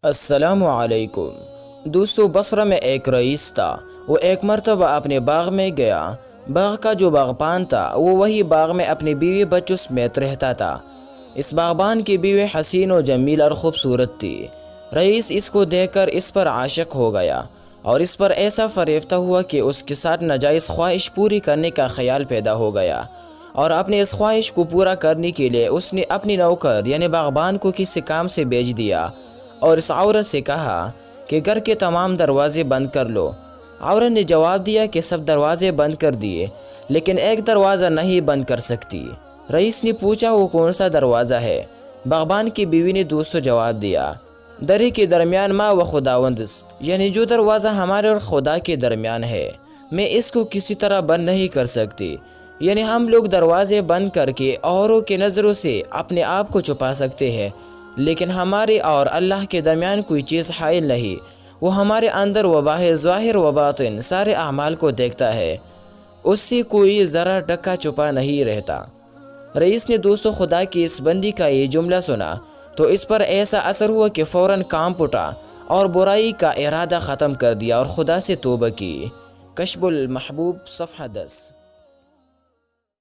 السلام علیکم دوستو، بصرہ میں ایک رئیس تھا۔ وہ ایک مرتبہ اپنے باغ میں گیا۔ باغ کا جو باغبان تھا وہ وہی باغ میں اپنی بیوی بچوں سمیت رہتا تھا۔ اس باغبان کی بیوی حسین و جمیل اور خوبصورت تھی۔ رئیس اس کو دیکھ کر اس پر عاشق ہو گیا اور اس پر ایسا فریفتہ ہوا کہ اس کے ساتھ ناجائز خواہش پوری کرنے کا خیال پیدا ہو گیا، اور اپنی اس خواہش کو پورا کرنے کے لیے اس نے اپنی نوکر یعنی باغبان کو کسی کام سے بھیج دیا اور اس عورت سے کہا کہ گھر کے تمام دروازے بند کر لو۔ عورت نے جواب دیا کہ سب دروازے بند کر دیے، لیکن ایک دروازہ نہیں بند کر سکتی۔ رئیس نے پوچھا وہ کون سا دروازہ ہے؟ باغبان کی بیوی نے دوستو جواب دیا، دری کے درمیان ما و خداوندست، یعنی جو دروازہ ہمارے اور خدا کے درمیان ہے، میں اس کو کسی طرح بند نہیں کر سکتی۔ یعنی ہم لوگ دروازے بند کر کے اوروں کے نظروں سے اپنے آپ کو چھپا سکتے ہیں، لیکن ہمارے اور اللہ کے درمیان کوئی چیز حائل نہیں۔ وہ ہمارے اندر و باہر، ظاہر و باطن سارے اعمال کو دیکھتا ہے، اس سے کوئی ذرا ٹکا چھپا نہیں رہتا۔ رئیس نے دوستو خدا کی اس بندی کا یہ جملہ سنا تو اس پر ایسا اثر ہوا کہ فوراً کانپ اٹھا اور برائی کا ارادہ ختم کر دیا اور خدا سے توبہ کی۔ کشف المحبوب صفحہ 10۔